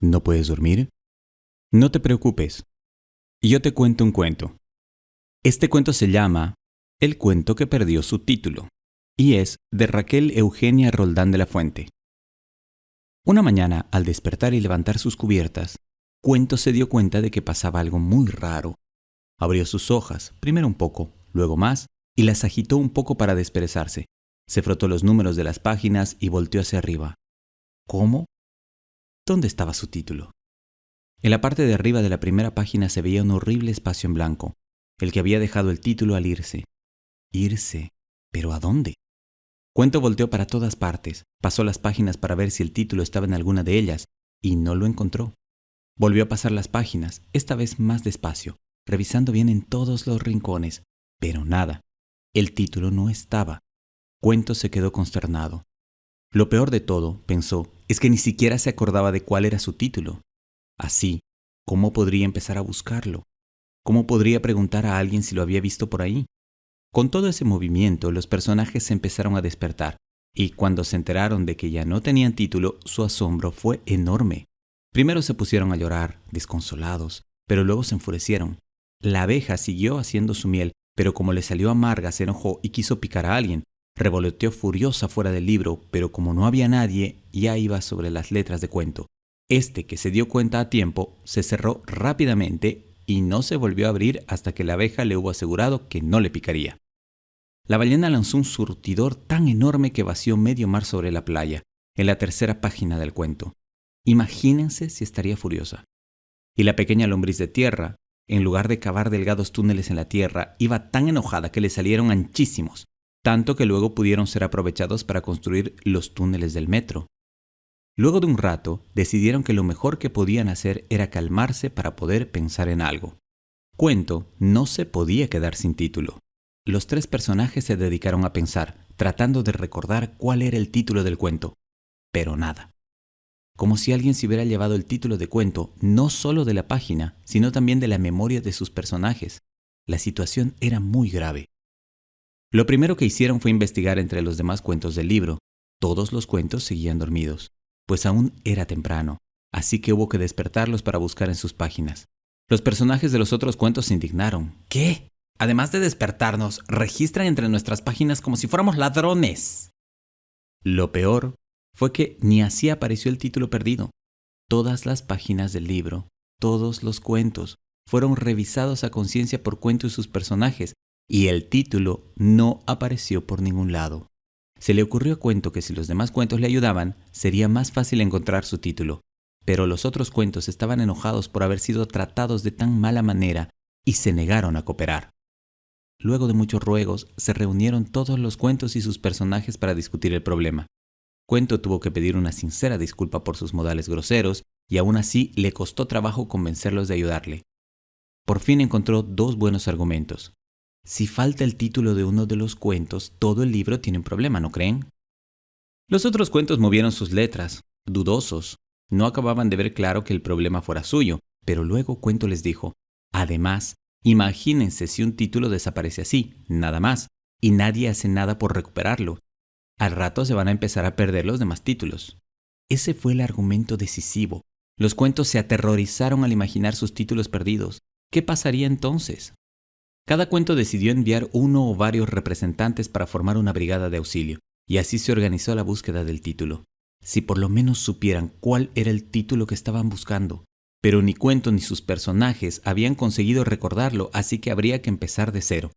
¿No puedes dormir? No te preocupes. Yo te cuento un cuento. Este cuento se llama El cuento que perdió su título y es de Raquel Eugenia Roldán de la Fuente. Una mañana, al despertar y levantar sus cubiertas, Cuento se dio cuenta de que pasaba algo muy raro. Abrió sus hojas, primero un poco, luego más, y las agitó un poco para desperezarse. Se frotó los números de las páginas y volteó hacia arriba. ¿Cómo? ¿Dónde estaba su título? En la parte de arriba de la primera página se veía un horrible espacio en blanco, el que había dejado el título al irse. ¿Irse? ¿Pero a dónde? Cuento volteó para todas partes, pasó las páginas para ver si el título estaba en alguna de ellas, y no lo encontró. Volvió a pasar las páginas, esta vez más despacio, revisando bien en todos los rincones, pero nada. El título no estaba. Cuento se quedó consternado. Lo peor de todo, pensó, es que ni siquiera se acordaba de cuál era su título. Así, ¿cómo podría empezar a buscarlo? ¿Cómo podría preguntar a alguien si lo había visto por ahí? Con todo ese movimiento, los personajes se empezaron a despertar, y cuando se enteraron de que ya no tenían título, su asombro fue enorme. Primero se pusieron a llorar, desconsolados, pero luego se enfurecieron. La abeja siguió haciendo su miel, pero como le salió amarga, se enojó y quiso picar a alguien. Revoloteó furiosa fuera del libro, pero como no había nadie, ya iba sobre las letras de Cuento. Este, que se dio cuenta a tiempo, se cerró rápidamente y no se volvió a abrir hasta que la abeja le hubo asegurado que no le picaría. La ballena lanzó un surtidor tan enorme que vació medio mar sobre la playa, en la tercera página del cuento. Imagínense si estaría furiosa. Y la pequeña lombriz de tierra, en lugar de cavar delgados túneles en la tierra, iba tan enojada que le salieron anchísimos, tanto que luego pudieron ser aprovechados para construir los túneles del metro. Luego de un rato, decidieron que lo mejor que podían hacer era calmarse para poder pensar en algo. Cuento no se podía quedar sin título. Los tres personajes se dedicaron a pensar, tratando de recordar cuál era el título del cuento. Pero nada. Como si alguien se hubiera llevado el título de Cuento, no solo de la página, sino también de la memoria de sus personajes. La situación era muy grave. Lo primero que hicieron fue investigar entre los demás cuentos del libro. Todos los cuentos seguían dormidos, pues aún era temprano, así que hubo que despertarlos para buscar en sus páginas. Los personajes de los otros cuentos se indignaron. ¿Qué? Además de despertarnos, registran entre nuestras páginas como si fuéramos ladrones. Lo peor fue que ni así apareció el título perdido. Todas las páginas del libro, todos los cuentos, fueron revisados a conciencia por Cuento y sus personajes, y el título no apareció por ningún lado. Se le ocurrió a Cuento que si los demás cuentos le ayudaban, sería más fácil encontrar su título. Pero los otros cuentos estaban enojados por haber sido tratados de tan mala manera y se negaron a cooperar. Luego de muchos ruegos, se reunieron todos los cuentos y sus personajes para discutir el problema. Cuento tuvo que pedir una sincera disculpa por sus modales groseros y aún así le costó trabajo convencerlos de ayudarle. Por fin encontró dos buenos argumentos. Si falta el título de uno de los cuentos, todo el libro tiene un problema, ¿no creen? Los otros cuentos movieron sus letras, dudosos. No acababan de ver claro que el problema fuera suyo, pero luego Cuento les dijo, además, imagínense si un título desaparece así, nada más, y nadie hace nada por recuperarlo. Al rato se van a empezar a perder los demás títulos. Ese fue el argumento decisivo. Los cuentos se aterrorizaron al imaginar sus títulos perdidos. ¿Qué pasaría entonces? Cada cuento decidió enviar uno o varios representantes para formar una brigada de auxilio, y así se organizó la búsqueda del título. Si por lo menos supieran cuál era el título que estaban buscando. Pero ni Cuento ni sus personajes habían conseguido recordarlo, así que habría que empezar de cero.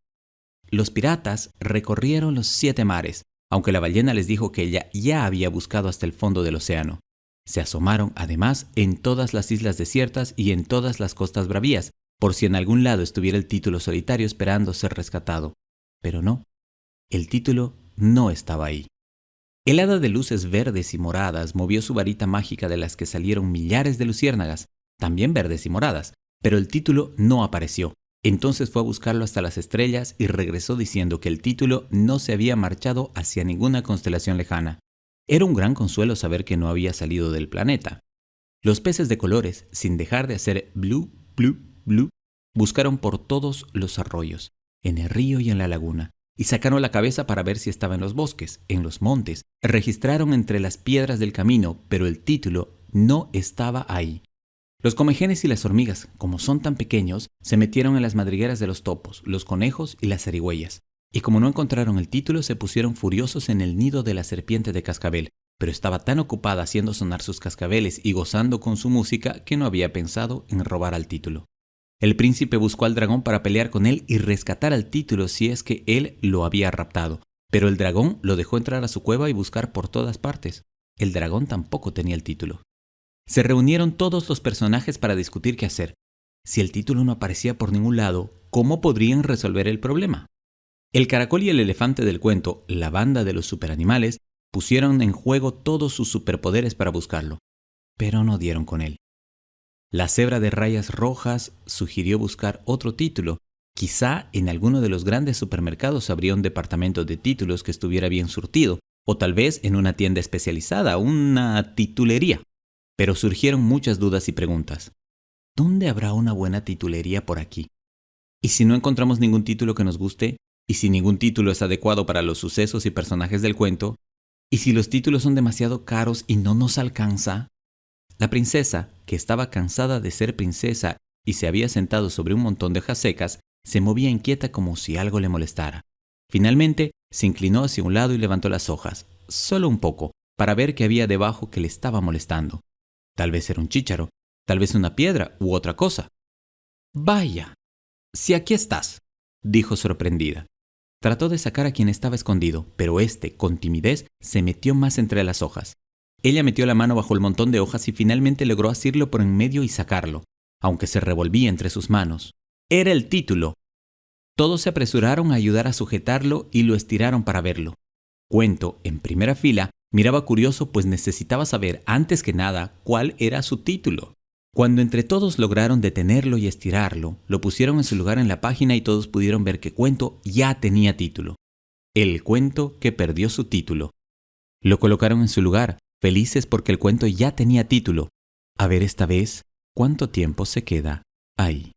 Los piratas recorrieron los 7 mares, aunque la ballena les dijo que ella ya había buscado hasta el fondo del océano. Se asomaron, además, en todas las islas desiertas y en todas las costas bravías, por si en algún lado estuviera el título solitario esperando ser rescatado. Pero no, el título no estaba ahí. El hada de luces verdes y moradas movió su varita mágica de las que salieron millares de luciérnagas, también verdes y moradas, pero el título no apareció. Entonces fue a buscarlo hasta las estrellas y regresó diciendo que el título no se había marchado hacia ninguna constelación lejana. Era un gran consuelo saber que no había salido del planeta. Los peces de colores, sin dejar de hacer blue, blue, blue, buscaron por todos los arroyos, en el río y en la laguna, y sacaron la cabeza para ver si estaba en los bosques, en los montes. Registraron entre las piedras del camino, pero el título no estaba ahí. Los comejenes y las hormigas, como son tan pequeños, se metieron en las madrigueras de los topos, los conejos y las zarigüeyas. Y como no encontraron el título, se pusieron furiosos en el nido de la serpiente de cascabel, pero estaba tan ocupada haciendo sonar sus cascabeles y gozando con su música que no había pensado en robar al título. El príncipe buscó al dragón para pelear con él y rescatar al título si es que él lo había raptado, pero el dragón lo dejó entrar a su cueva y buscar por todas partes. El dragón tampoco tenía el título. Se reunieron todos los personajes para discutir qué hacer. Si el título no aparecía por ningún lado, ¿cómo podrían resolver el problema? El caracol y el elefante del cuento, la banda de los superanimales, pusieron en juego todos sus superpoderes para buscarlo, pero no dieron con él. La cebra de rayas rojas sugirió buscar otro título. Quizá en alguno de los grandes supermercados habría un departamento de títulos que estuviera bien surtido, o tal vez en una tienda especializada, una titulería. Pero surgieron muchas dudas y preguntas. ¿Dónde habrá una buena titulería por aquí? ¿Y si no encontramos ningún título que nos guste? ¿Y si ningún título es adecuado para los sucesos y personajes del cuento? ¿Y si los títulos son demasiado caros y no nos alcanza? La princesa, que estaba cansada de ser princesa y se había sentado sobre un montón de hojas secas, se movía inquieta como si algo le molestara. Finalmente, se inclinó hacia un lado y levantó las hojas, solo un poco, para ver qué había debajo que le estaba molestando. Tal vez era un chícharo, tal vez una piedra u otra cosa. «Vaya, si aquí estás», dijo sorprendida. Trató de sacar a quien estaba escondido, pero éste, con timidez, se metió más entre las hojas. Ella metió la mano bajo el montón de hojas y finalmente logró asirlo por en medio y sacarlo, aunque se revolvía entre sus manos. Era el título. Todos se apresuraron a ayudar a sujetarlo y lo estiraron para verlo. Cuento, en primera fila, miraba curioso pues necesitaba saber antes que nada cuál era su título. Cuando entre todos lograron detenerlo y estirarlo, lo pusieron en su lugar en la página y todos pudieron ver que Cuento ya tenía título. El cuento que perdió su título. Lo colocaron en su lugar, felices porque el cuento ya tenía título. A ver esta vez, ¿cuánto tiempo se queda ahí?